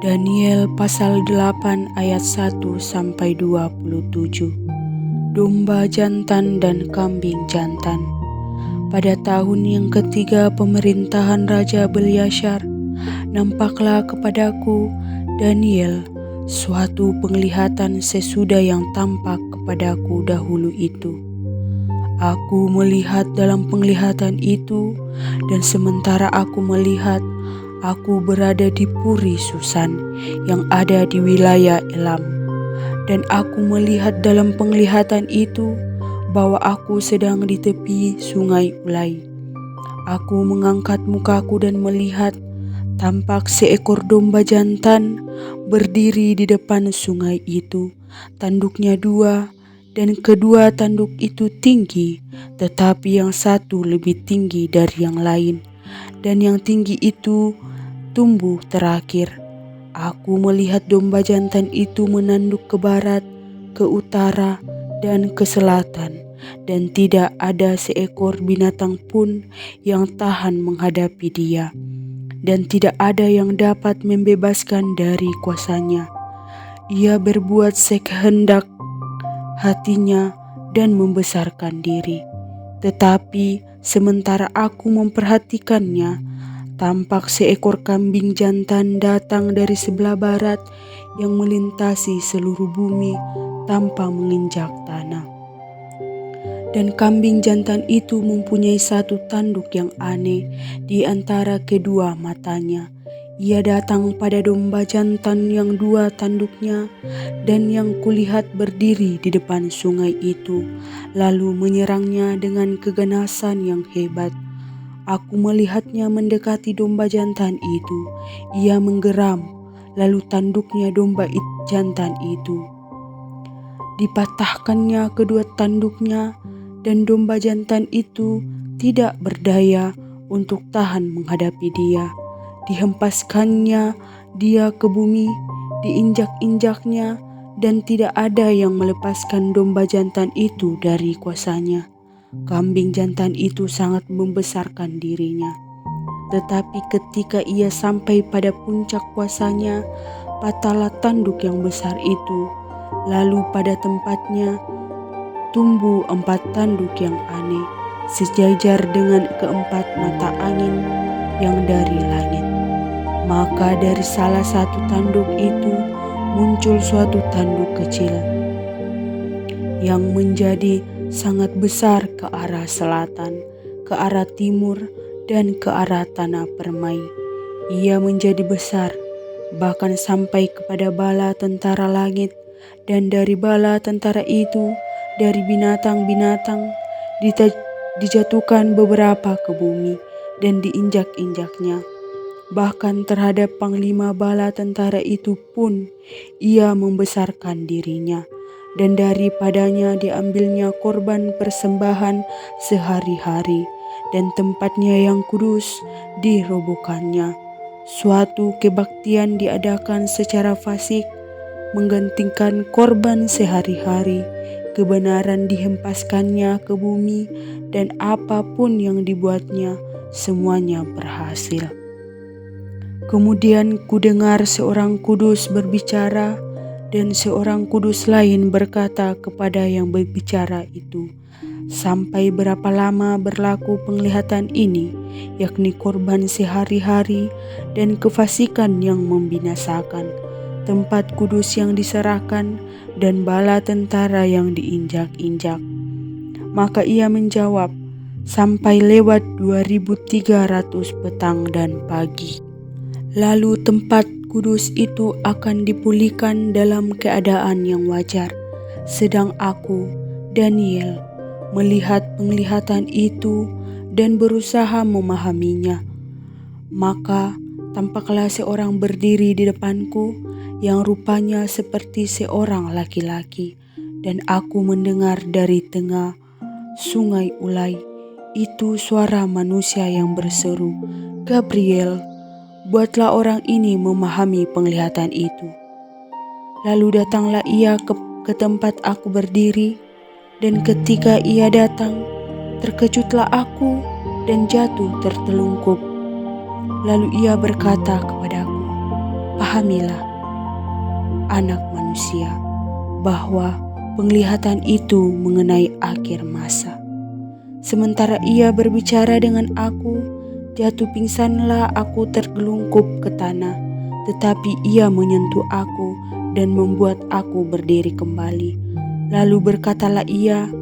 Daniel pasal 8 ayat 1-27. Domba jantan dan kambing jantan. Pada tahun yang ketiga pemerintahan Raja Belsyazar, nampaklah kepadaku, Daniel, suatu penglihatan sesudah yang tampak kepadaku dahulu itu. Aku melihat dalam penglihatan itu, dan sementara aku melihat, aku berada di Puri Susan yang ada di wilayah Elam. Dan aku melihat dalam penglihatan itu bahwa aku sedang di tepi sungai Ulai. Aku mengangkat mukaku dan melihat, tampak seekor domba jantan berdiri di depan sungai itu. Tanduknya 2, dan kedua tanduk itu tinggi, tetapi yang satu lebih tinggi dari yang lain, dan yang tinggi itu tumbuh terakhir. Aku melihat domba jantan itu menanduk ke barat, ke utara, dan ke selatan, dan tidak ada seekor binatang pun yang tahan menghadapi dia, dan tidak ada yang dapat membebaskan dari kuasanya. Ia berbuat sekehendak hatinya dan membesarkan diri. Tetapi sementara aku memperhatikannya, tampak seekor kambing jantan datang dari sebelah barat yang melintasi seluruh bumi tanpa menginjak tanah. Dan kambing jantan itu mempunyai satu tanduk yang aneh di antara kedua matanya. Ia datang pada domba jantan yang 2 tanduknya, dan yang kulihat berdiri di depan sungai itu, lalu menyerangnya dengan keganasan yang hebat. Aku melihatnya mendekati domba jantan itu. Ia menggeram, lalu tanduknya domba jantan itu dipatahkannya kedua tanduknya, dan domba jantan itu tidak berdaya untuk tahan menghadapi dia. Dihempaskannya dia ke bumi, diinjak-injaknya, dan tidak ada yang melepaskan domba jantan itu dari kuasanya. Kambing jantan itu sangat membesarkan dirinya. Tetapi ketika ia sampai pada puncak kuasanya, patahlah tanduk yang besar itu. Lalu pada tempatnya tumbuh 4 tanduk yang aneh, sejajar dengan keempat mata angin yang dari langit. Maka dari salah satu tanduk itu muncul suatu tanduk kecil yang menjadi sangat besar ke arah selatan, ke arah timur, dan ke arah tanah permai. Ia menjadi besar, bahkan sampai kepada bala tentara langit, dan dari bala tentara itu, dari binatang-binatang, dijatuhkan beberapa ke bumi dan diinjak-injaknya. Bahkan terhadap panglima bala tentara itu pun ia membesarkan dirinya, dan daripadanya diambilnya korban persembahan sehari-hari, dan tempatnya yang kudus dirobohkannya. Suatu kebaktian diadakan secara fasik, menggantikan korban sehari-hari. Kebenaran dihempaskannya ke bumi, dan apapun yang dibuatnya semuanya berhasil. Kemudian kudengar seorang kudus berbicara, dan seorang kudus lain berkata kepada yang berbicara itu, "Sampai berapa lama berlaku penglihatan ini, yakni korban sehari-hari dan kefasikan yang membinasakan, tempat kudus yang diserahkan, dan bala tentara yang diinjak-injak?" Maka ia menjawab, "Sampai lewat 2300 petang dan pagi. Lalu tempat kudus itu akan dipulihkan dalam keadaan yang wajar." Sedang aku, Daniel, melihat penglihatan itu dan berusaha memahaminya. Maka tampaklah seorang berdiri di depanku yang rupanya seperti seorang laki-laki, dan aku mendengar dari tengah sungai Ulai itu suara manusia yang berseru, "Gabriel, buatlah orang ini memahami penglihatan itu." Lalu datanglah ia ke tempat aku berdiri, dan ketika ia datang, terkejutlah aku dan jatuh tertelungkup. Lalu ia berkata kepadaku, Pahamilah, anak manusia, bahwa penglihatan itu mengenai akhir masa. Sementara ia berbicara dengan aku, jatuh pingsanlah aku tergelungkup ke tanah, tetapi ia menyentuh aku dan membuat aku berdiri kembali. Lalu berkatalah ia,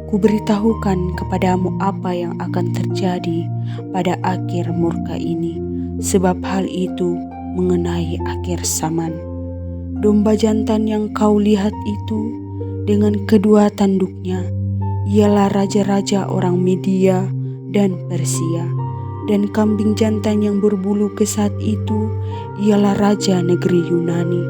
"Kuberitahukan kepadamu apa yang akan terjadi pada akhir murka ini, sebab hal itu mengenai akhir zaman. Domba jantan yang kau lihat itu dengan kedua tanduknya, ialah raja-raja orang Media dan Persia, dan kambing jantan yang berbulu kesat itu ialah raja negeri Yunani,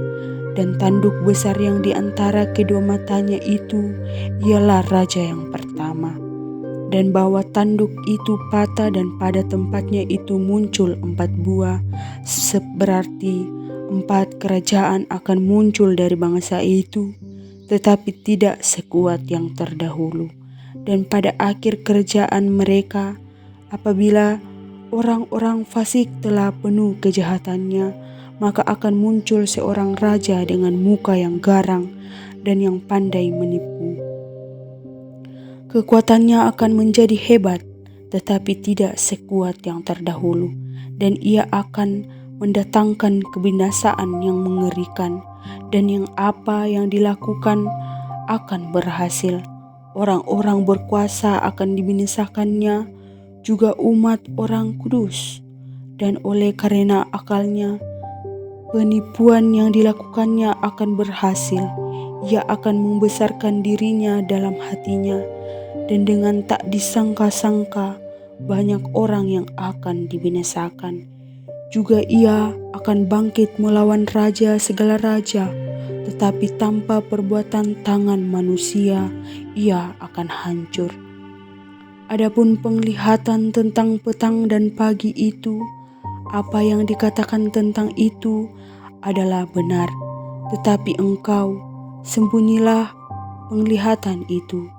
dan tanduk besar yang di antara kedua matanya itu ialah raja yang pertama. Dan bahwa tanduk itu patah dan pada tempatnya itu muncul 4 buah, berarti 4 kerajaan akan muncul dari bangsa itu, tetapi tidak sekuat yang terdahulu. Dan pada akhir kerajaan mereka, apabila orang-orang fasik telah penuh kejahatannya, maka akan muncul seorang raja dengan muka yang garang dan yang pandai menipu. Kekuatannya akan menjadi hebat, tetapi tidak sekuat yang terdahulu, dan ia akan mendatangkan kebinasaan yang mengerikan, dan yang apa yang dilakukan akan berhasil. Orang-orang berkuasa akan dibinasakannya, juga umat orang kudus, dan oleh karena akalnya, penipuan yang dilakukannya akan berhasil. Ia akan membesarkan dirinya dalam hatinya, dan dengan tak disangka-sangka banyak orang yang akan dibinasakan. Juga ia akan bangkit melawan raja segala raja, tetapi tanpa perbuatan tangan manusia ia akan hancur. Adapun penglihatan tentang petang dan pagi itu, apa yang dikatakan tentang itu adalah benar, tetapi engkau sembunyilah penglihatan itu,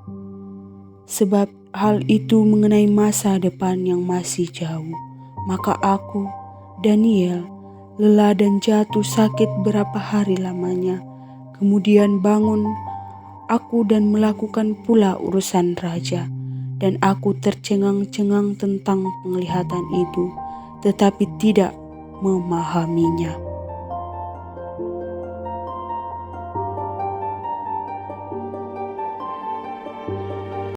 sebab hal itu mengenai masa depan yang masih jauh. Maka aku, Daniel, lelah dan jatuh sakit berapa hari lamanya. Kemudian bangun aku dan melakukan pula urusan raja, dan aku tercengang-cengang tentang penglihatan itu, tetapi tidak memahaminya.